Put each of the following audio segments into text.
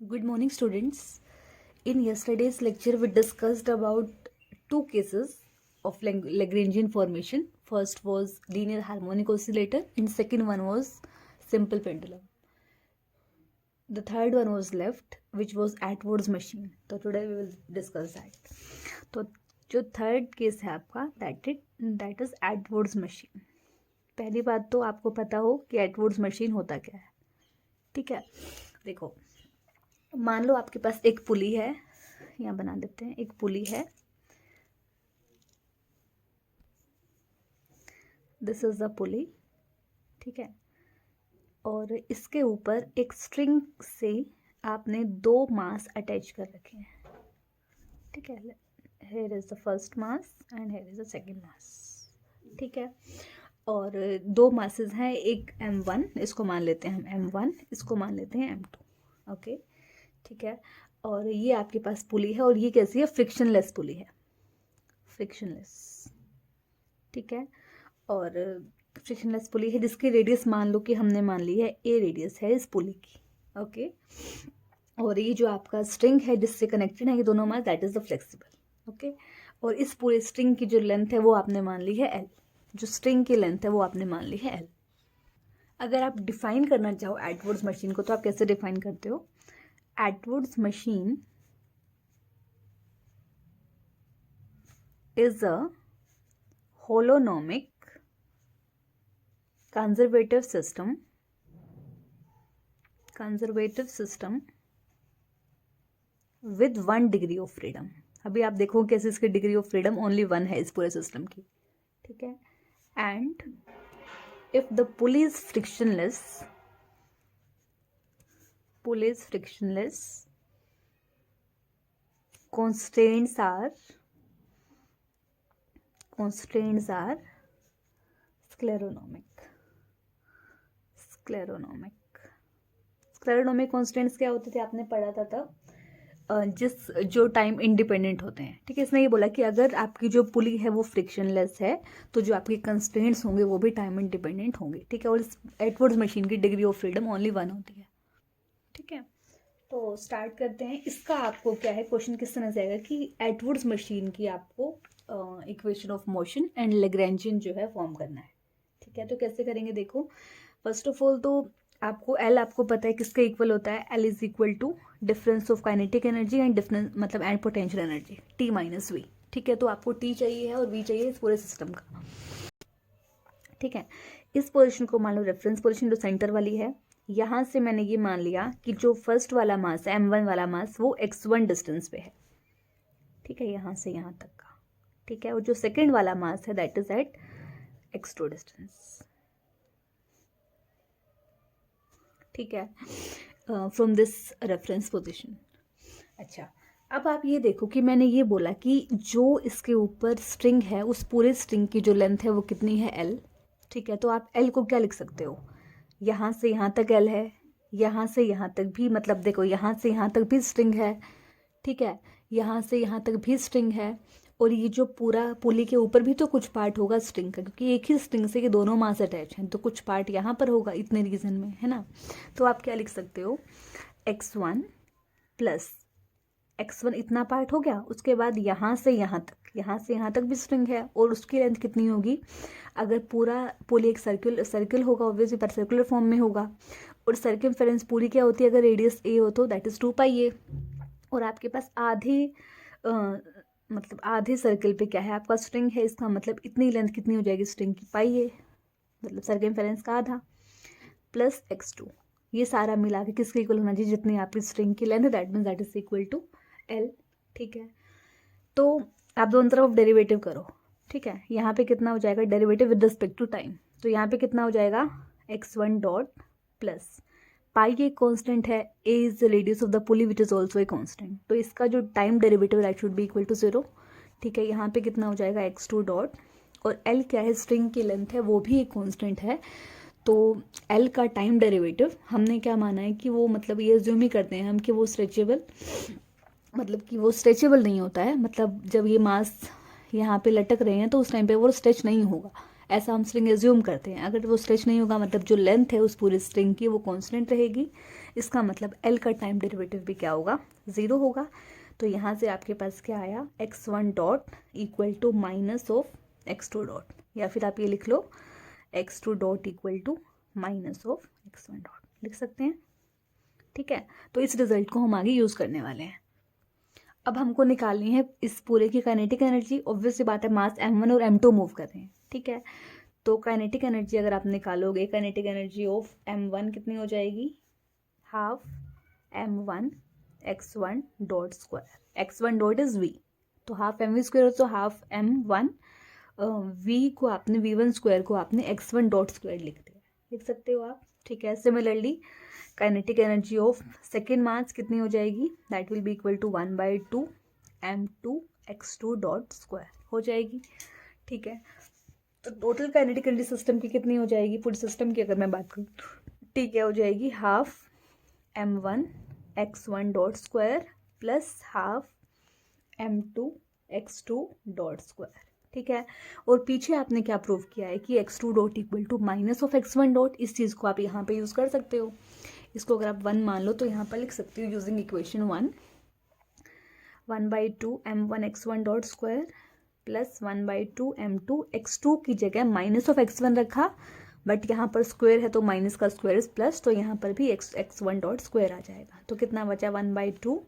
Good morning, students. In yesterday's lecture, we discussed about two cases of Lagrangian formation. First was linear harmonic oscillator, and second one was simple pendulum. The third one was left, which was Atwood's machine. So today we will discuss that. तो जो third case है आपका that is Atwood's machine. पहली बात तो आपको पता हो कि Atwood's machine होता क्या है. ठीक है, देखो, मान लो आपके पास एक पुली है, यहाँ बना देते हैं, एक पुली है, दिस इज द पुली, ठीक है, और इसके ऊपर एक स्ट्रिंग से आपने दो मास अटैच कर रखे हैं, ठीक है, here is the first mass and here is the second mass, ठीक है, और दो मासेस हैं, एक m1, इसको मान लेते हैं हम m1, इसको मान लेते हैं m2, ओके, ठीक है, और ये आपके पास पुली है, और ये कैसी है, फ्रिक्शनलेस पुली है, फ्रिक्शनलेस, ठीक है, और फ्रिक्शनलेस पुली है जिसकी रेडियस मान लो कि हमने मान ली है ए रेडियस है इस पुली की, ओके, और ये जो आपका स्ट्रिंग है जिससे कनेक्टेड है ये दोनों mass, that is the flexible, okay, और इस पूरे स्ट्रिंग की जो लेंथ है वो आपने मान ली है एल, जो स्ट्रिंग की लेंथ है वो आपने मान ली है एल। अगर आप डिफाइन करना चाहो एटवुड्स मशीन को तो आप कैसे डिफाइन करते हो, Atwood's machine is a holonomic conservative system with 1 degree of freedom. अभी आप देखो कैसे इसकी डिग्री ऑफ फ्रीडम ओनली 1 है इस पूरे सिस्टम की, ठीक है, and if the pulley is frictionless, pull is frictionless, constraints are scleronomic constraints क्या होते थे आपने पढ़ा था तब, जो टाइम इंडिपेंडेंट होते हैं, ठीक है, इसने ये बोला कि अगर आपकी जो पुली है वो फ्रिक्शनलेस है तो जो आपकी कंस्ट्रेंट्स होंगे वो भी टाइम इंडिपेंडेंट होंगे, ठीक है, और इस एटवुड्स मशीन की डिग्री ऑफ फ्रीडम ओनली 1 होती है, ठीक है। तो स्टार्ट करते हैं। इसका आपको क्या है, क्वेश्चन किस तरह से आएगा कि एटवुड्स मशीन की आपको इक्वेशन ऑफ मोशन एंड लैग्रैंजियन जो है फॉर्म करना है, ठीक है, तो कैसे करेंगे देखो, फर्स्ट ऑफ ऑल तो आपको एल आपको पता है किसके इक्वल होता है, L is equal to difference of kinetic energy and difference मतलब and potential energy T minus V, ठीक है, तो आपको टी चाहिए है और वी चाहिए इस पूरे सिस्टम का, ठीक है। इस पोजिशन को मान लो रेफरेंस पोजिशन जो सेंटर वाली है, यहाँ से मैंने ये मान लिया कि जो फर्स्ट वाला मास है m1 वाला मास वो x1 डिस्टेंस पे है, ठीक है, यहाँ से यहाँ तक का, ठीक है, और जो सेकंड वाला मास है that is eight x2 distance, ठीक है, फ्रॉम दिस रेफरेंस पोजीशन। अच्छा, अब आप ये देखो कि मैंने ये बोला कि जो इसके ऊपर स्ट्रिंग है उस पूरे स्ट्रिंग की जो लेंथ है वो कितनी है l, ठीक है, तो आप l को क्या लिख सकते हो, यहाँ से यहाँ तक l है, यहाँ से यहाँ तक भी, मतलब देखो यहाँ से यहाँ तक भी स्ट्रिंग है, ठीक है, यहाँ से यहाँ तक भी स्ट्रिंग है, और ये जो पूरा पुली के ऊपर भी तो कुछ पार्ट होगा स्ट्रिंग का, क्योंकि एक ही स्ट्रिंग से ये दोनों मास अटैच हैं, तो कुछ पार्ट यहाँ पर होगा इतने रीजन में, है ना, तो आप क्या लिख सकते हो, x1 प्लस x1 इतना पार्ट हो गया, उसके बाद यहाँ से यहाँ तक भी स्ट्रिंग है, और उसकी लेंथ कितनी होगी, अगर पूरा पुली एक सर्किल होगा ऑब्वियसली पर सर्कुलर फॉर्म में होगा, और सर्कमफेरेंस पूरी क्या होती है अगर रेडियस a हो तो दैट इज 2 पाई a, और आपके पास मतलब आधे सर्किल पे क्या है आपका स्ट्रिंग है, इसका मतलब इतनी लेंथ कितनी हो जाएगी स्ट्रिंग की, पाई a, मतलब सर्कमफेरेंस का आधा प्लस x2, ये सारा मिला के किसके इक्वल होना चाहिए, जितनी आपकी स्ट्रिंग की लेंथ है that means that is equal to l, ठीक है। तो आप दोनों तरफ डेरिवेटिव करो, ठीक है, यहाँ पे कितना हो जाएगा derivative with respect to time, तो यहाँ पे कितना हो जाएगा x1 डॉट प्लस पाई एक कांस्टेंट है, a is the radius of the pulley which is also a constant, तो इसका जो time derivative that should be equal to 0, ठीक है, यहाँ पे कितना हो जाएगा x2 डॉट, और l क्या है स्ट्रिंग की लेंथ है वो भी एक कांस्टेंट है, तो l का टाइम डेरिवेटिव हमने क्या माना है कि वो मतलब ये अज्यूम ही करते हैं हम कि वो स्ट्रेचेबल नहीं होता है, मतलब जब ये मास यहाँ पे लटक रहे हैं तो उस टाइम पे वो स्ट्रेच नहीं होगा, ऐसा हम स्ट्रिंग एज्यूम करते हैं। अगर वो स्ट्रेच नहीं होगा मतलब जो लेंथ है उस पूरी स्ट्रिंग की वो कांस्टेंट रहेगी, इसका मतलब एल का टाइम डेरिवेटिव भी क्या होगा, 0 होगा। तो यहाँ से आपके पास क्या आया, x1 dot equal to minus of x2 dot, या फिर आप ये लिख लो x2 dot equal to minus of x1 dot, लिख सकते हैं। ठीक है, तो इस रिजल्ट को हम आगे यूज़ करने वाले हैं। अब हमको निकालनी है इस पूरे की काइनेटिक एनर्जी। ऑब्वियसली बात है, मास m1 और m2 मूव कर रहे हैं। ठीक है, तो काइनेटिक एनर्जी अगर आप निकालोगे, काइनेटिक एनर्जी ऑफ m1 कितनी हो जाएगी, half m1 x1 dot square, x1 dot is v, तो हाफ mv स्क्वायर, तो हाफ m1 v को आपने v1 स्क्वायर को आपने x1 डॉट स्क्वायर लिख दिया, लिख सकते हो आप। ठीक है, similarly kinetic energy of second mass कितनी हो जाएगी, that will be equal to 1/2 m2 x2 dot square हो जाएगी। ठीक है, तो टोटल काइनेटिक एनर्जी सिस्टम की कितनी हो जाएगी, पूरे सिस्टम की अगर मैं बात करूँ, ठीक है, हो जाएगी half m1 x1 dot square plus half m2 x2 dot square. ठीक है, और पीछे आपने क्या प्रूव किया है कि x2 dot equal to minus of x1 dot, इस चीज़ को आप यहाँ पे यूज़ कर सकते हो। इसको अगर आप 1 मान लो तो यहाँ पर लिख सकते हो using equation 1/2 m1 x1 dot square plus 1/2 m2 x2 की जगह माइनस ऑफ x1 रखा, बट यहाँ पर स्क्वायर है तो माइनस का स्क्वायर इज प्लस, तो यहाँ पर भी x1 डॉट स्क्वायर आ जाएगा। तो कितना बचा, 1/2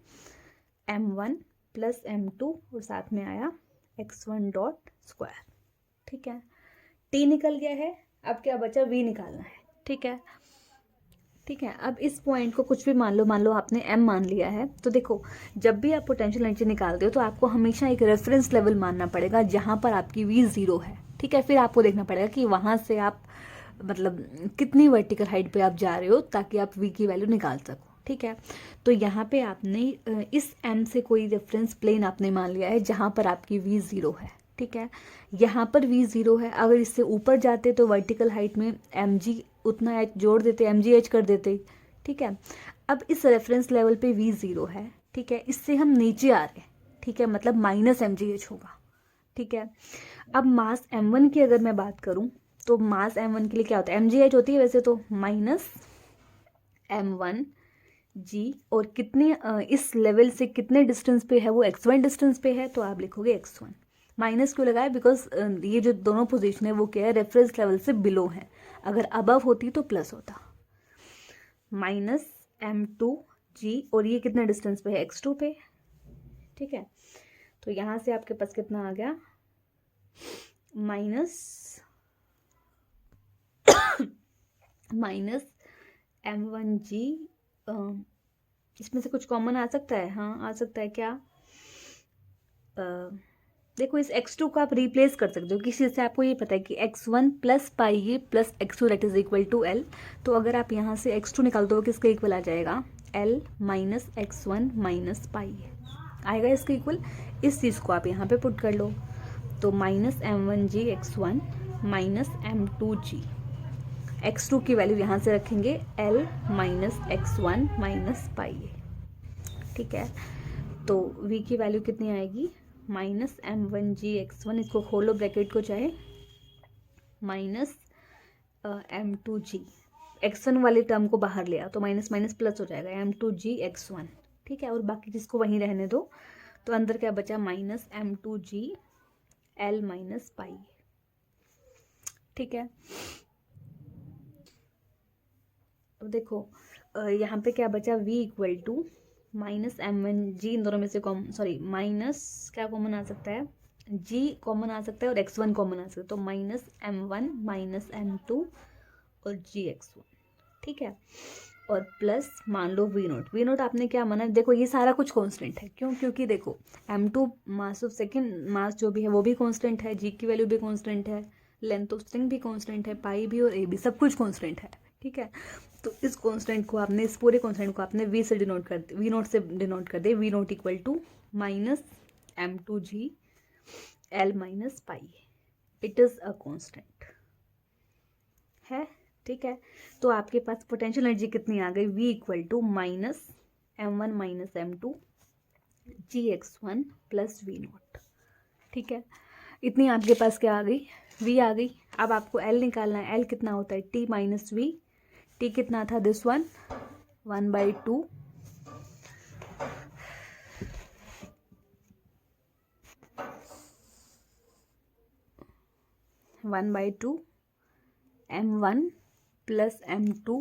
m1 प्लस m2 और साथ में आया x1 डॉट स्क्वायर। ठीक है, t निकल गया है, अब क्या बचा, v निकालना है। ठीक है, ठीक है, अब इस पॉइंट को कुछ भी मान लो आपने m मान लिया है। तो देखो, जब भी आप पोटेंशियल एनर्जी निकालते हो तो आपको हमेशा एक रेफरेंस लेवल मानना पड़ेगा जहाँ पर आपकी v 0 है। ठीक है, फिर आपको देखना पड़ेगा कि वहाँ से आप मतलब कितनी वर्टिकल हाइट पे आप जा रहे हो ताकि आप v की वैल्यू निकाल सको। ठीक है, तो यहाँ पे आपने इस m से कोई रेफरेंस प्लेन आपने मान लिया है जहाँ पर आपकी v 0 है। ठीक है, यहाँ पर v 0 है, अगर इससे ऊपर जाते तो वर्टिकल हाइट में mg उतना h जोड़ देते, mgh कर देते। ठीक है, अब इस रेफरेंस लेवल पे v 0 है। ठीक है, इससे हम नीचे आ रहे हैं। ठीक है, मतलब माइनस mgh होगा। ठीक है, अब मास m1 की अगर मैं बात करूं तो मास m1 के लिए क्या होता है, mgh होती है वैसे तो, माइनस m1 g, और कितने इस लेवल से कितने डिस्टेंस पे है, वो x1 डिस्टेंस पे है, तो आप लिखोगे x1। माइनस क्यों लगाया, बिकॉज ये जो दोनों पोजीशन है वो क्या है, रेफरेंस लेवल से बिलो है। अगर अबव होती तो प्लस होता, माइनस m2 g, और ये कितने डिस्टेंस पे है, x2 पे। ठीक है, तो यहाँ से आपके पास कितना आ गया, माइनस m1g, इसमें से कुछ कॉमन आ सकता है, हाँ आ सकता है, क्या, देखो इस x2 को आप रिप्लेस कर सकते हो किसी से, आपको ये पता है कि x1 plus pi a plus x2 that is equal to l, तो अगर आप यहाँ से x2 निकाल दो किसके इक्वल आ जाएगा, l minus x1 minus pi A आएगा इसके इक्वल। इस चीज़ को आप यहाँ पे पुट कर लो, तो minus m1g x1 minus m2g, x2 की वैल्यू यहाँ से रखेंगे l minus x1 minus pi A. ठीक है, तो v की वैल्यू कितनी आएगी, माइनस m1g x1, इसको खोलो ब्रैकेट को चाहे, माइनस m2g, x1 वाले टर्म को बाहर ले आओ तो माइनस माइनस प्लस हो जाएगा, m2g x1। ठीक है, और बाकी जिसको वहीं रहने दो, तो अंदर क्या बचा, माइनस m2g l माइनस पाई। ठीक है, तो देखो यहाँ पे क्या बचा, v equal to minus m1g, इन दोनों में से माइनस क्या कॉमन आ सकता है, g कॉमन आ सकता है और x1 कॉमन आ सकता है, तो माइनस m1 माइनस m2 और g x1। ठीक है, और प्लस मान लो v नोट आपने क्या माना, देखो ये सारा कुछ कांस्टेंट है, क्यों, क्योंकि देखो m2 मास ऑफ सेकेंड मास जो भी है वो भी कांस्टेंट है, g की वैल्यू भी कांस्टेंट है, लेंथ ऑफ स्ट्रिंग भी कांस्टेंट है, पाई भी और a भी, सब कुछ कांस्टेंट है। ठीक है, तो इस कांस्टेंट को आपने, इस पूरे कांस्टेंट को आपने v से डिनोट कर दे, v नोट से डिनोट कर दे, v naught equal to minus m2g l minus pi, it is a constant है। ठीक है, तो आपके पास पोटेंशियल एनर्जी कितनी आ गई, v equal to minus m1 minus m2 g x1 plus v naught. ठीक है, इतनी आपके पास क्या आ गई, v आ गई। अब आपको l निकालना है, l कितना होता है, t माइनस v, t कितना था, this one 1/2 1/2 m1 plus m2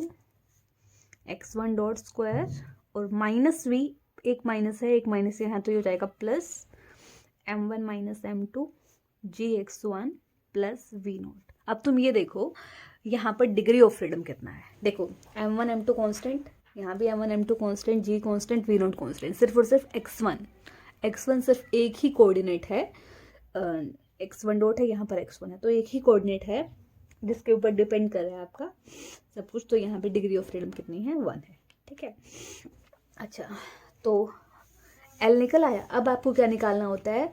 x1 dot square और माइनस v, एक माइनस है एक माइनस यहाँ, तो ये हो जाएगा plus m1 minus m2 gx1 plus v0। अब तुम ये देखो यहाँ पर डिग्री ऑफ फ्रीडम कितना है। देखो m1 m2 कांस्टेंट, यहाँ भी m1 m2 constant, g constant, v0 constant, सिर्फ और सिर्फ x1 सिर्फ एक ही कोऑर्डिनेट है, x1 डॉट है, यहाँ पर x1 है, तो एक ही कोऑर्डिनेट है जिसके ऊपर डिपेंड कर रहा है आपका सब कुछ। तो यहाँ पे डिग्री ऑफ फ्रीडम कितनी है, 1 है। ठीक है, अच्छा तो L निकल आया। अब आपको क्या निकालना होता है,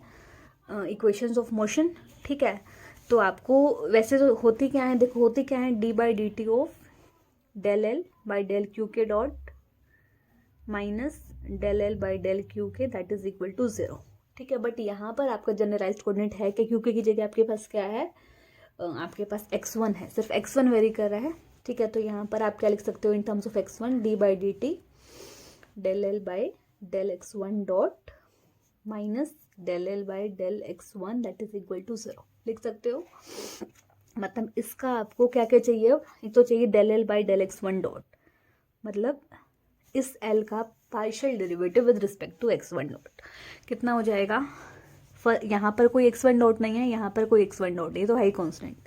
इक्वेशंस ऑफ मोशन। ठीक है, तो आपको वैसे तो होती क्या है, देखो होती क्या है, d/dt of del L by del Q के dot minus del L by del Q के दैट इज इक्वल टू 0। ठीक है, बट यहाँ पर आपका जनरलाइज्ड कोऑर्डिनेट है कि क्यू के की जगह आपके पास क्या है, आपके पास x1 है, सिर्फ x1 वेरी कर रहा है। ठीक है, तो यहाँ पर आप क्या लिख सकते हो in terms of x1, d/dt del L by del x1 dot minus del L by del x1 that is equal to 0 लिख सकते हो। मतलब इसका आपको क्या क्या चाहिए, एक तो चाहिए del L by del x1 dot, मतलब इस L का partial derivative with respect to x1 dot कितना हो जाएगा। यहाँ पर कोई x1 डॉट नहीं है, यहाँ पर कोई x1 डॉट नहीं, तो हाई कांस्टेंट।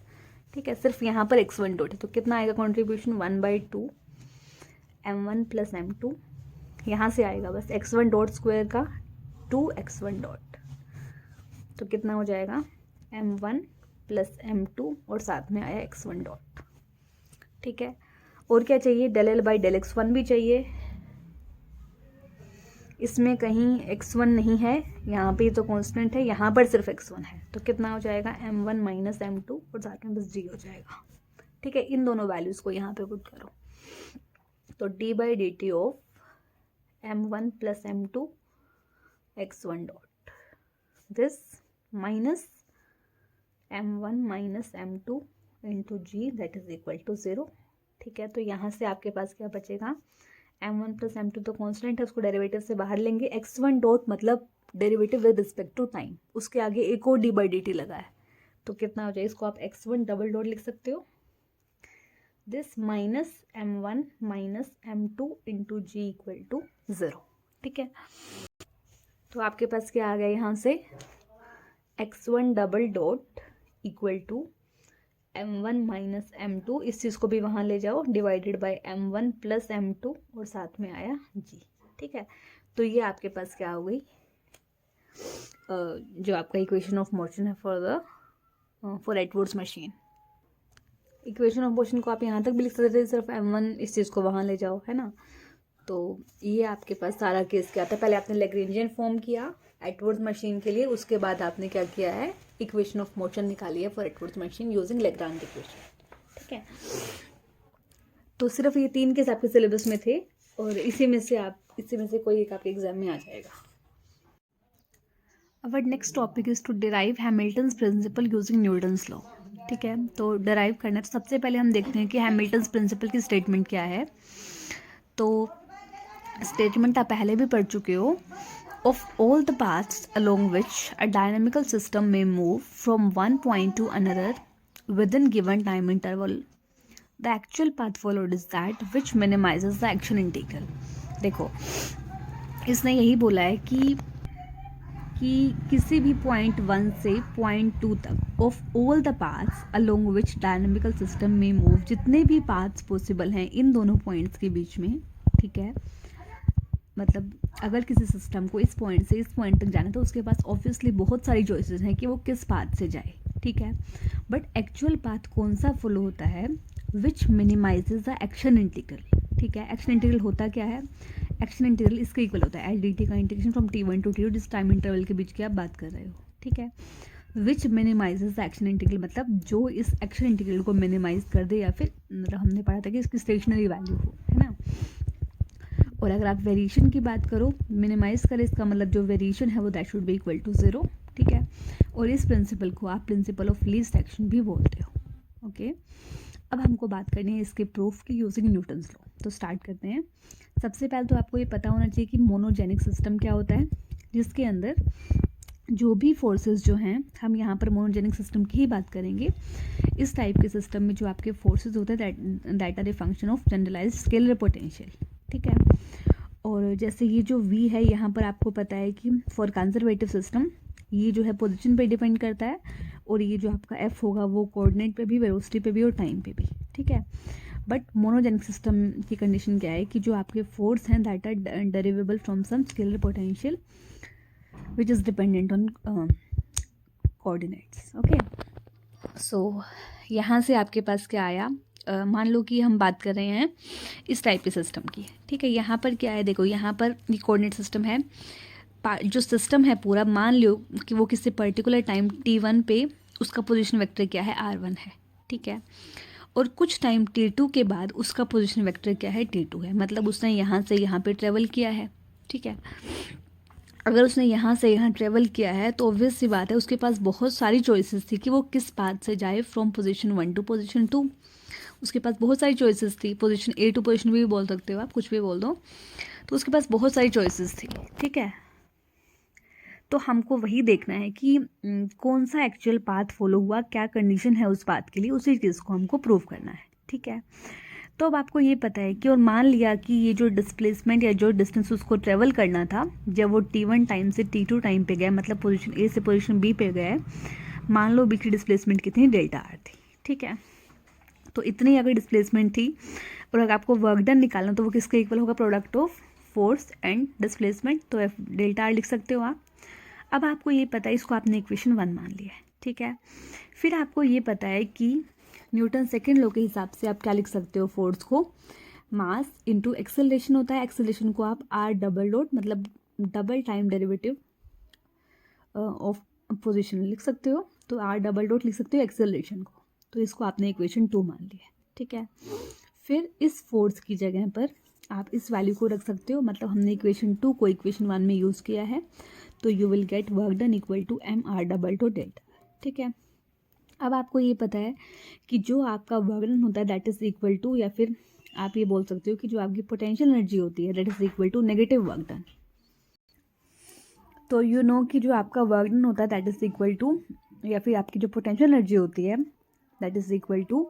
ठीक है, सिर्फ यहाँ पर x1 डॉट है, तो कितना आएगा कॉन्ट्रीब्यूशन, 1/2 m1 प्लस m2, यहाँ से आएगा बस x1 डॉट स्क्वायर का 2x1 डॉट, तो कितना हो जाएगा m1 प्लस m2 और साथ में आया x1 डॉट। ठीक है, और क्या चाहिए, del L by del x1 भी चाहिए, इसमें कहीं x1 नहीं है, यहाँ पे तो कांस्टेंट है, यहाँ पर सिर्फ x1 है, तो कितना हो जाएगा m1 माइनस m2 और साथ में बस g हो जाएगा। ठीक है, इन दोनों वैल्यूज़ को यहाँ पे पुट करो, तो d/dt of m1 plus m2 x1 dot this minus m1 minus m2 into g that is equal to 0। ठीक है, तो यहाँ से आपके पास क्या बचेगा, m1 प्लस m2 तो कांस्टेंट है, उसको डेरिवेटिव से बाहर लेंगे, x1 डॉट मतलब derivative with respect to time, उसके आगे एक और d/dt लगा है, तो कितना हो जाए, इसको आप x1 डबल डॉट लिख सकते हो, this minus m1 minus m2 into g equal to 0। ठीक है, तो आपके पास क्या आ गया यहाँ से, x1 double dot equal to m1 minus m2, इस चीज़ को भी वहाँ ले जाओ, divided by m1 plus m2 और साथ में आया g। ठीक है, तो ये आपके पास क्या हो गई, जो आपका इक्वेशन ऑफ मोशन है for Edwards machine. Equation of motion को आप यहाँ तक भी लिख सकते थे, सिर्फ m1 इस चीज़ को वहाँ ले जाओ, है ना। तो ये आपके पास सारा केस क्या था, पहले आपने लैग्रेंजियन फॉर्म किया एडवर्ड्स मशीन के लिए, उसके बाद आपने क्या किया है, इक्वेशन ऑफ मोशन निकाली है for Edwards machine using Lagrange equation. ठीक है, तो सिर्फ ये 3 केस आपके सिलेबस में थे और इसी में से कोई एक आपके एग्जाम में आ जाएगा। Our next topic is to derive Hamilton's principle using Newton's law. ठीक है, तो डिराइव करना है, तो सबसे पहले हम देखते हैं कि हैमिल्टन्स प्रिंसिपल की स्टेटमेंट क्या है। तो स्टेटमेंट आप पहले भी पढ़ चुके हो, of all the paths along which a dynamical system में move from one point to another within given time interval, the actual path followed is that which minimizes the action integral. देखो, इसने यही बोला है कि किसी भी point 1 से पॉइंट 2 तक of all the paths along which dynamical system में मूव, जितने भी पाथ्स पॉसिबल हैं इन दोनों पॉइंट्स के बीच में। ठीक है, मतलब अगर किसी सिस्टम को इस पॉइंट से इस पॉइंट तक जाना है तो उसके पास ऑब्वियसली बहुत सारी चॉइसेस हैं कि वो किस पाथ से जाए। ठीक है, बट एक्चुअल पाथ कौन सा फॉलो होता है, विच मिनिमाइजेज द एक्शन इंटीग्रल। ठीक है, एक्शन इंटीग्रल होता क्या है, एक्शन इंटीग्रल इसके इक्वल होता है एल dt का integration from t1 to t2 जिस टाइम इंटरवल के बीच की आप बात कर रहे हो। ठीक है, विच मिनिमाइजेज द एक्शन इंटीग्रल मतलब जो इस एक्शन इंटीग्रल को मिनिमाइज कर दे, या फिर मतलब हमने पढ़ा था कि इसकी स्टेशनरी वैल्यू हो, है ना। और अगर आप वेरिएशन की बात करो, मिनिमाइज करें, इसका मतलब जो वेरिएशन है वो that should be equal to 0। ठीक है, और इस प्रिंसिपल को आप प्रिंसिपल ऑफ लीस्ट एक्शन भी बोलते हो। ओके, अब हमको बात करनी है इसके प्रूफ की यूजिंग न्यूटन्स लॉ। तो स्टार्ट करते हैं। सबसे पहले तो आपको ये पता होना चाहिए कि मोनोजेनिक सिस्टम क्या होता है, जिसके अंदर जो भी फोर्सेस जो हैं, हम यहाँ पर मोनोजेनिक सिस्टम की ही बात करेंगे। इस टाइप के सिस्टम में जो आपके फोर्सेस होते हैं that are a function of generalized scalar potential, ठीक है। और जैसे ये जो v है, यहाँ पर आपको पता है कि फॉर कंजर्वेटिव सिस्टम ये जो है पोजीशन पे डिपेंड करता है, और ये जो आपका f होगा वो कोऑर्डिनेट पे भी, वेलोसिटी पे भी और टाइम पे भी, ठीक है। बट मोनोजेनिक सिस्टम की कंडीशन क्या है कि जो आपके फोर्स हैं that are derivable from some scalar potential which is dependent on coordinates, okay. So यहाँ से आपके पास क्या आया, मान लो कि हम बात कर रहे हैं इस टाइप के सिस्टम की, ठीक है। यहाँ पर क्या है, देखो यहाँ पर ये कोऑर्डिनेट सिस्टम है, जो सिस्टम है पूरा, मान लो कि वो किसी पर्टिकुलर टाइम t1 पे उसका पोजीशन वेक्टर क्या है, r1 है, ठीक है। और कुछ टाइम t2 के बाद उसका पोजीशन वेक्टर क्या है, t2 है, मतलब उसने यहाँ से यहाँ पे ट्रेवल किया है, ठीक है। अगर उसने यहाँ से यहाँ ट्रेवल किया है तो ऑब्वियस सी बात है उसके पास बहुत सारी चॉइसेस थी कि वो किस पाथ से जाए फ्रॉम पोजीशन 1 टू पोजीशन 2। उसके पास बहुत सारी चॉइसेस थी, position A to position B बोल सकते हो आप, कुछ भी बोल दो, तो उसके पास बहुत सारी चॉइसेस थी, ठीक है। तो हमको वही देखना है कि कौन सा एक्चुअल पाथ फॉलो हुआ, क्या कंडीशन है उस पाथ के लिए, उसी चीज़ को हमको प्रूव करना है, ठीक है। तो अब आपको ये पता है कि, और मान लिया कि ये जो डिस्प्लेसमेंट या जो डिस्टेंस उसको ट्रेवल करना था, जब वो t1 टाइम से t2 टाइम पे गया, मतलब पोजीशन A से पोजीशन B पे गए, मान लो B की डिस्प्लेसमेंट कितनी, डेल्टा आर थी, ठीक है। तो इतनी अगर डिस्प्लेसमेंट थी और अगर आपको वर्क डन निकालना तो वो किसके इक्वल होगा, product of force and displacement, तो F डेल्टा आर लिख सकते हो आप। अब आपको ये पता है, इसको आपने इक्वेशन 1 मान लिया है, ठीक है। फिर आपको ये पता है कि न्यूटन सेकेंड लॉ के हिसाब से आप क्या लिख सकते हो, फोर्स को मास इंटू एक्सेलरेशन होता है, एक्सेलरेशन को आप आर डबल डॉट मतलब double time derivative of position लिख सकते हो, तो आर डबल डॉट लिख सकते हो एक्सेलरेशन को, तो इसको आपने इक्वेशन 2 मान लिया है, ठीक है। फिर इस फोर्स की जगह पर आप इस वैल्यू को रख सकते हो, मतलब हमने इक्वेशन 2 को इक्वेशन 1 में यूज़ किया है, तो you will get work done equal to M R double dot delta, ठीक है। अब आपको ये पता है कि जो आपका वर्क डन होता है दैट इज़ इक्वल टू, या फिर आप ये बोल सकते हो कि जो आपकी पोटेंशियल एनर्जी होती है that is equal to negative work done. तो यू नो कि जो आपका वर्क डन होता है दैट इज़ इक्वल टू, या फिर आपकी जो पोटेंशियल एनर्जी होती है that is equal to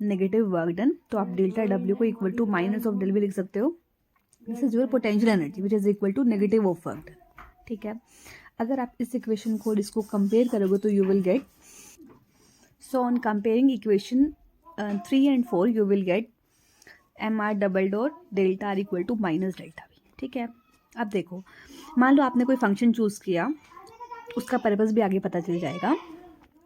negative work done, तो आप डेल्टा डब्ल्यू को equal to minus of del भी लिख सकते हो, this is your potential energy which is equal to negative of work done, ठीक है। अगर आप इस इक्वेशन को और इसको कंपेयर करोगे तो you will gate, so on comparing equation 3 and 4 you will get mr double dot delta R equal to minus delta V, ठीक है। अब देखो, मान लो आपने कोई फंक्शन चूज़ किया, उसका पर्पस भी आगे पता चल जाएगा,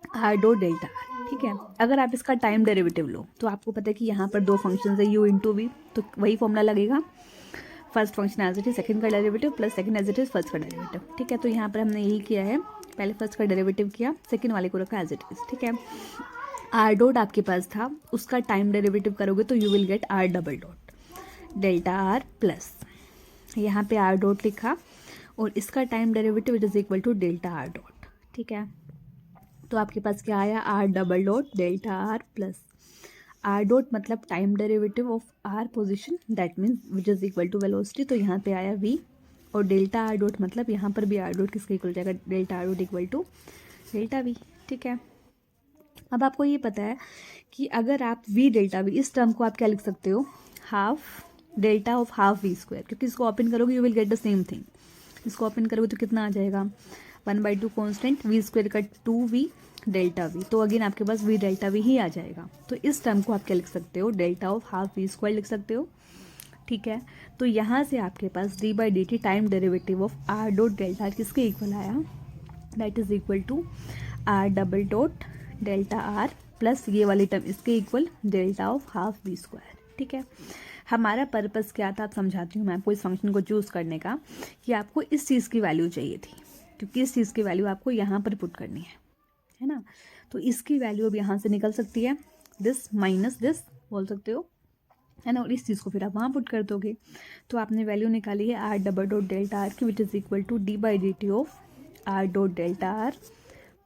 आर डॉट डेल्टा आर, ठीक है। अगर आप इसका टाइम डेरिवेटिव लो तो आपको पता है कि यहाँ पर दो फंक्शन है u इंटू वी, तो वही फॉर्मूला लगेगा, first function as it is second का derivative plus second as it is first का डेरिवेटिव, ठीक है। तो यहाँ पर हमने यही किया है, पहले फर्स्ट का डेरिवेटिव किया, सेकंड वाले को रखा एज इट इज, ठीक है। आर डॉट आपके पास था, उसका टाइम डेरिवेटिव करोगे तो you will get R double dot delta R plus, यहाँ पे आर डॉट लिखा और इसका time derivative it is equal to delta R dot, ठीक है। तो आपके पास क्या आया, R double dot delta R plus R dot मतलब time derivative of R position that means which is equal to velocity, तो यहाँ पे आया वी, और डेल्टा आर डॉट मतलब यहाँ पर भी आर डॉट किसके इक्वल जाएगा, delta R dot equal to delta V, ठीक है। अब आपको ये पता है कि अगर आप वी डेल्टा वी, इस टर्म को आप क्या लिख सकते हो, half delta of half V square, क्योंकि इसको ओपन करोगे you will get the same thing, इसको ओपन करोगे तो कितना आ जाएगा, 1/2 कॉन्स्टेंट वी स्क्वायर का 2v डेल्टा वी, तो अगेन आपके पास वी डेल्टा वी ही आ जाएगा। तो इस टर्म को आप क्या लिख सकते हो, delta of half V square लिख सकते हो, ठीक है। तो यहाँ से आपके पास d/dt time derivative of R dot delta किसके इक्वल आया, that is equal to R double dot delta R plus ये वाली टर्म इसके equal delta of half V square, ठीक है। हमारा पर्पस क्या था, आप समझाती हूँ मैं आपको, इस फंक्शन को चूज़ करने का, कि आपको इस चीज़ की वैल्यू चाहिए थी, क्योंकि इस चीज़ की वैल्यू आपको यहाँ पर पुट करनी है ना। तो इसकी वैल्यू अब यहाँ से निकल सकती है, दिस माइनस दिस बोल सकते हो, है ना, और इस चीज़ को फिर आप वहाँ पुट कर दोगे, तो आपने वैल्यू निकाली है R double dot delta R की which is equal to d/dt of R dot delta R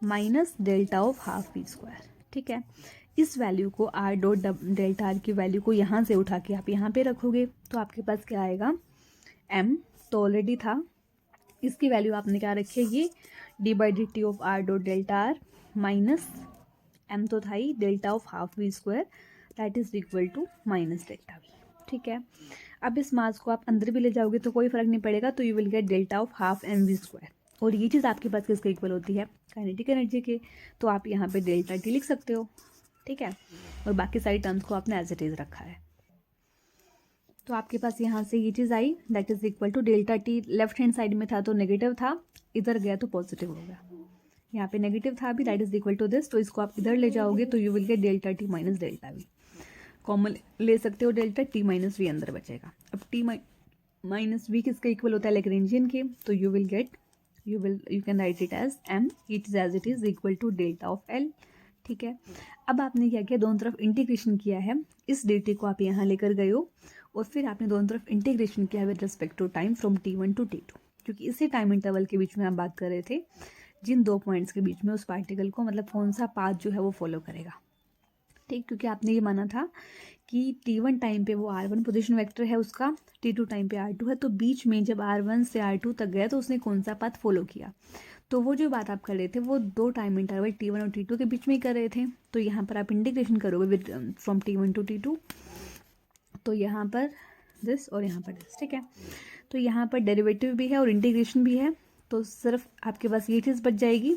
minus delta of half V square, ठीक है। इस वैल्यू को आर डॉट डेल्टा आर की वैल्यू को यहाँ से उठा के आप यहाँ पे रखोगे तो आपके पास क्या आएगा, एम तो ऑलरेडी था, इसकी वैल्यू आपने क्या रखी है, ये D by D T of R dot delta R minus M तो था ही delta of half V square that is equal to minus delta V. ठीक है, अब इस मास को आप अंदर भी ले जाओगे तो कोई फर्क नहीं पड़ेगा, तो you will get delta of half M V square, और ये चीज़ आपके पास किसके इक्वल होती है, काइनेटिक एनर्जी के, तो आप यहाँ पे डेल्टा टी लिख सकते हो। ठीक है, और बाकी सारी टर्म्स को आपने एज इट इज रखा है, तो आपके पास यहाँ से ये चीज़ आई that is equal to delta T, left hand side में था तो नेगेटिव था, इधर गया तो पॉजिटिव हो गया, यहाँ पे नेगेटिव था अभी, that is equal to this, तो इसको आप इधर ले जाओगे तो you will get delta T minus delta V, common ले सकते हो डेल्टा, टी माइनस वी अंदर बचेगा। अब टी माइनस वी किसके इक्वल होता है, लैग्रेंजियन के, तो you will get you can write it as M it is as it is equal to delta of L. ठीक है, अब आपने क्या किया, दोनों तरफ इंटीग्रेशन किया है, इस dt को आप यहाँ लेकर गए हो और फिर आपने दोनों तरफ इंटीग्रेशन किया with respect to time from t1 to t2, क्योंकि इसी टाइम इंटरवल के बीच में आप बात कर रहे थे जिन दो पॉइंट्स के बीच में उस पार्टिकल को मतलब कौन सा पाथ जो है वो फॉलो करेगा। ठीक, क्योंकि आपने ये माना था कि t1 टाइम पे वो r1 पोजीशन वेक्टर है उसका, t2 टाइम पे r2 है, तो बीच में जब r1 से r2 तक गया तो उसने कौन सा पाथ फॉलो किया, तो वो जो बात आप कर रहे थे वो दो टाइम इंटरवल t1 और t2 के बीच में ही कर रहे थे, तो यहाँ पर आप इंटीग्रेशन करोगे with from t1 to t2, तो यहाँ पर दिस और यहाँ पर दिस। ठीक है, तो यहाँ पर डेरिवेटिव भी है और इंटीग्रेशन भी है, तो सिर्फ आपके पास ये चीज़ बच जाएगी,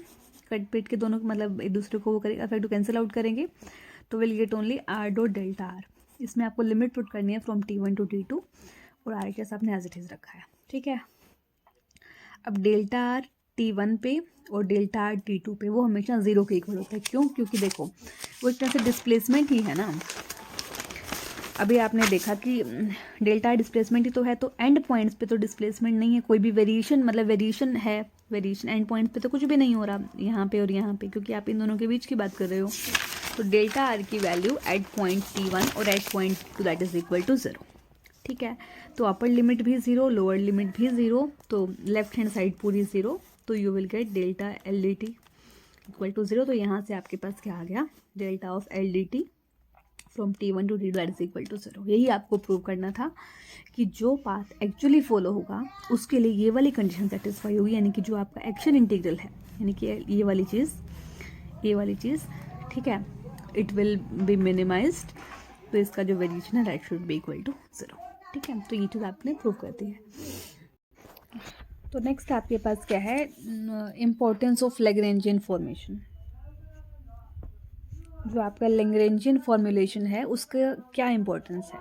कट पिट के दोनों मतलब एक दूसरे को वो करेगा इफेक्ट कैंसिल आउट करेंगे, तो will get only are dot delta are, इसमें आपको लिमिट पुट करनी है फ्रॉम t1 टू t2 और आर एच आपने एज इट इज रखा है। ठीक है, अब डेल्टा आर t1 पे और डेल्टा आर t2 पे वो हमेशा जीरो के इक्वल होता है, क्यों, क्योंकि देखो वो एक तरह से डिस्प्लेसमेंट ही है ना, अभी आपने देखा कि डेल्टा आर डिस्प्लेसमेंट ही तो है, तो एंड पॉइंट्स पे तो डिस्प्लेसमेंट नहीं है, कोई भी वेरिएशन मतलब वेरिएशन है, वेरिएशन एंड पॉइंट पे तो कुछ भी नहीं हो रहा यहाँ पे और यहाँ पे, क्योंकि आप इन दोनों के बीच की बात कर रहे हो, तो डेल्टा आर की वैल्यू एट पॉइंट t1 और at point two that is equal to 0। ठीक है, तो अपर लिमिट भी 0, लोअर लिमिट भी 0, तो लेफ्ट हैंड साइड पूरी 0, तो you will get delta L D T equal to 0, तो यहाँ से आपके पास क्या आ गया, delta of L D T from t1 to t2 that is equal to 0। यही आपको प्रूव करना था कि जो पाथ एक्चुअली फॉलो होगा उसके लिए ये वाली कंडीशन सेटिस्फाई होगी, यानी कि जो आपका एक्शन इंटीग्रल है, यानी कि ये वाली चीज़, ठीक है, इट विल बी मिनिमाइज्ड, तो इसका जो वेरिएशन है that should be equal to 0। ठीक है, तो ये चीज़ आपने प्रूव कर दी है। तो नेक्स्ट आपके पास क्या है, इम्पोर्टेंस ऑफ लैग्रेंजियन फॉर्मेशन। जो आपका लैग्रेंजियन फॉर्मुलेशन है उसका क्या इम्पोर्टेंस है।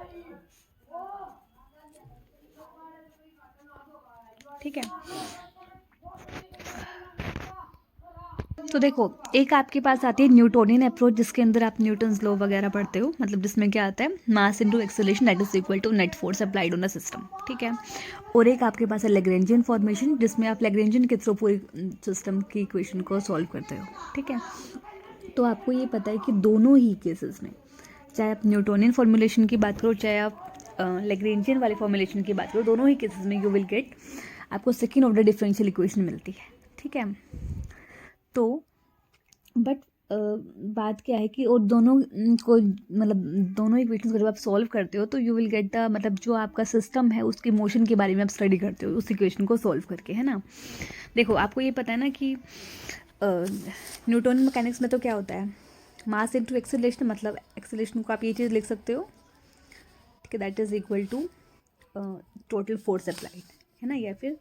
ठीक है, तो देखो एक आपके पास आती है न्यूटोनियन अप्रोच, जिसके अंदर आप न्यूटन्स लॉ वगैरह पढ़ते हो, मतलब जिसमें क्या आता है, mass into acceleration that is equal to net force applied on a system. ठीक है, और एक आपके पास है लैग्रेंजियन फॉर्मेशन, जिसमें आप लैग्रेंजियन के थ्रू पूरी सिस्टम की इक्वेशन को सॉल्व करते हो। ठीक है, तो आपको ये पता है कि दोनों ही केसेस में, चाहे आप न्यूटोनियन फॉर्मुलेशन की बात करो चाहे आप लैग्रेंजियन वाले फॉर्मुलेशन की बात करो, दोनों ही केसेस में यू विल गेट आपको सेकेंड ऑर्डर डिफरेंशियल इक्वेशन मिलती है। ठीक है, तो बट बात क्या है कि और दोनों को मतलब दोनों इक्वेशंस को जब आप सॉल्व करते हो तो यू विल गेट द मतलब जो आपका सिस्टम है उसके मोशन के बारे में आप स्टडी करते हो उस इक्वेशन को सॉल्व करके, है ना। देखो आपको ये पता है ना कि न्यूटन मैकेनिक्स में तो क्या होता है, मास इनटू एक्सेलरेशन, मतलब एक्सेलरेशन को आप ये चीज़ लिख सकते हो, ठीक है, that is equal to total force applied, है ना, या फिर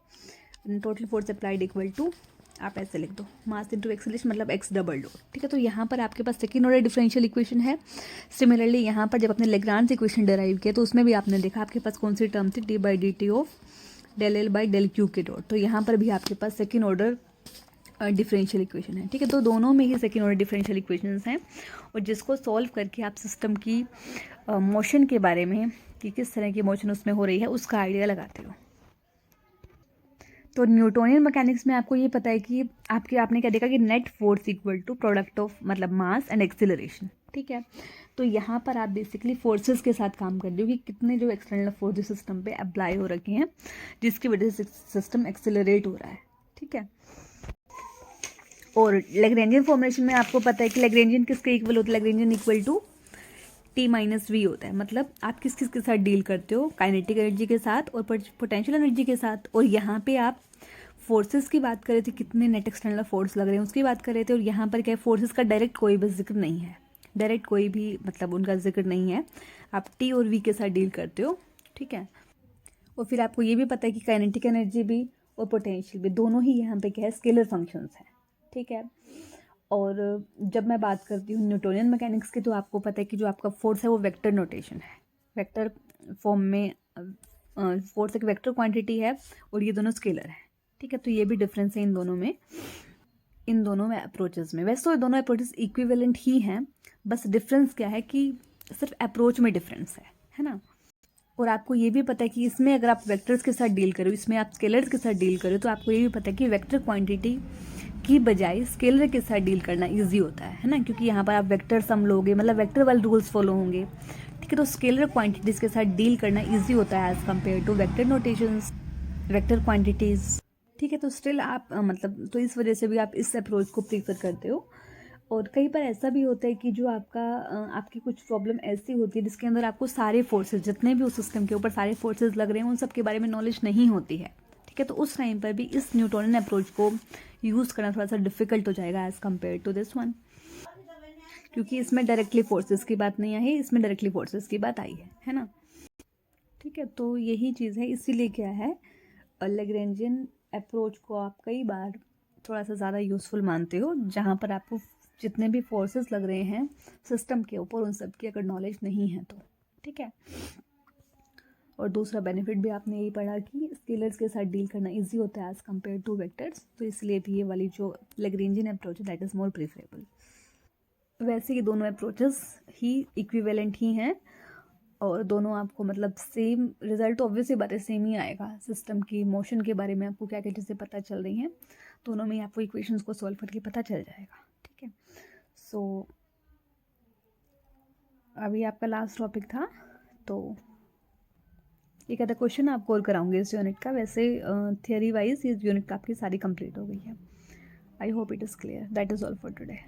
total force applied equal to आप ऐसे लिख दो मास इनटू एक्सेलरेशन मतलब एक्स डबल डॉट। ठीक है, तो यहाँ पर आपके पास सेकेंड ऑर्डर डिफरेंशियल इक्वेशन है। सिमिलरली यहाँ पर जब आपने लेग्रांज इक्वेशन डिराइव किया तो उसमें भी आपने देखा आपके पास कौन सी टर्म थी, D by D T of del L by del Q के डॉट, तो यहाँ पर भी आपके पास सेकेंड ऑर्डर डिफरेंशियल इक्वेशन है। ठीक है, तो दोनों में ही सेकेंड ऑर्डर डिफरेंशियल इक्वेशंस हैं और जिसको सॉल्व करके आप सिस्टम की मोशन के बारे में कि किस तरह की मोशन उसमें हो रही है उसका आइडिया लगाते हो। तो न्यूटोनियन मैकेनिक्स में आपको ये पता है कि आपने क्या देखा कि net force equal to product of मतलब मास एंड एक्सिलरेशन। ठीक है, तो यहाँ पर आप बेसिकली फोर्सेस के साथ काम कर रहे हो कि कितने जो एक्सटर्नल फोर्स जो सिस्टम पे अप्लाई हो रखे हैं जिसकी वजह से सिस्टम एक्सिलरेट हो रहा है। ठीक है, और लैग्रेंजियन फॉर्मेशन में आपको पता है कि लैग्रेंजियन किसके इक्वल होता है, लैग्रेंजियन इक्वल टू T-V होता है। मतलब आप किस किस के साथ डील करते हो, काइनेटिक एनर्जी के साथ और पोटेंशियल एनर्जी के साथ। और यहाँ पे आप फोर्सेस की बात कर रहे थे, कितने नेट एक्सटर्नल फोर्स लग रहे हैं उसकी बात कर रहे थे। और यहाँ पर क्या है, फोर्सेस का डायरेक्ट कोई भी जिक्र नहीं है, डायरेक्ट कोई भी मतलब उनका जिक्र नहीं है, आप T और V के साथ डील करते हो, ठीक है। और फिर आपको ये भी पता है कि काइनेटिक एनर्जी भी और पोटेंशियल भी दोनों ही यहाँ पे क्या है, स्केलर फंक्शंस हैं, ठीक है। और जब मैं बात करती हूँ न्यूटोनियन मैकेनिक्स की, तो आपको पता है कि जो आपका फोर्स है वो वेक्टर नोटेशन है, वेक्टर फॉर्म में फोर्स एक वेक्टर क्वांटिटी है और ये दोनों स्केलर है, ठीक है। तो ये भी डिफरेंस है इन दोनों में अप्रोचेस में। वैसे तो दोनों अप्रोचेस इक्विवेलेंट ही हैं, बस डिफरेंस क्या है कि सिर्फ अप्रोच में डिफरेंस है ना। और आपको ये भी पता है कि इसमें अगर आप वेक्टर्स के साथ डील करो, इसमें आप स्केलर्स के साथ डील करो, तो आपको ये भी पता है कि वेक्टर क्वांटिटी की बजाय स्केलर के साथ डील करना इजी होता है ना, क्योंकि यहाँ पर आप वेक्टर सम लोगे, मतलब वेक्टर वाले रूल्स फॉलो होंगे, ठीक है। तो स्केलर क्वांटिटीज़ के साथ डील करना इजी होता है as compare to vector notations, vector quantities, ठीक है। तो स्टिल आप मतलब तो इस वजह से भी आप इस अप्रोच को प्रीफर करते हो। और कई बार ऐसा भी होता है कि जो आपकी कुछ प्रॉब्लम ऐसी होती है जिसके अंदर आपको सारे फोर्सेज, जितने भी उस सिस्टम के ऊपर सारे फोर्सेज लग रहे हैं, उन सब के बारे में नॉलेज नहीं होती है, ठीक है। तो उस टाइम पर भी इस न्यूटोनियन अप्रोच को यूज़ करना थोड़ा सा डिफिकल्ट हो जाएगा as compare to this one, क्योंकि इसमें डायरेक्टली फोर्सेस की बात नहीं आई है, इसमें डायरेक्टली फोर्सेस की बात आई है ना, ठीक है। तो यही चीज़ है, इसीलिए क्या है, लैग्रेंजियन अप्रोच को आप कई बार थोड़ा सा ज़्यादा यूज़फुल मानते हो, जहाँ पर आपको जितने भी फोर्सेस लग रहे हैं सिस्टम के ऊपर, उन सब की अगर नॉलेज नहीं है तो, ठीक है। और दूसरा बेनिफिट भी आपने यही पढ़ा कि स्केलर्स के साथ डील करना इजी होता है एज़ कम्पेयर टू वेक्टर्स, तो इसलिए भी ये वाली जो लैग्रेंजियन अप्रोच है दैट इज़ मोर प्रेफरेबल। वैसे ये दोनों अप्रोचेस ही इक्विवेलेंट ही हैं और दोनों आपको मतलब सेम रिजल्ट, तो ऑब्वियसली बात है सेम ही आएगा। सिस्टम की मोशन के बारे में आपको क्या क्या चीज़ें पता चल रही हैं, दोनों में ही आपको इक्वेशंस को सॉल्व करके पता चल जाएगा, ठीक है। सो अभी आपका लास्ट टॉपिक था, तो एक आधा क्वेश्चन आपको और कराऊंगी इस यूनिट का। वैसे थियरी वाइज इस यूनिट का आपकी सारी कंप्लीट हो गई है। I hope it is clear. That is all for today.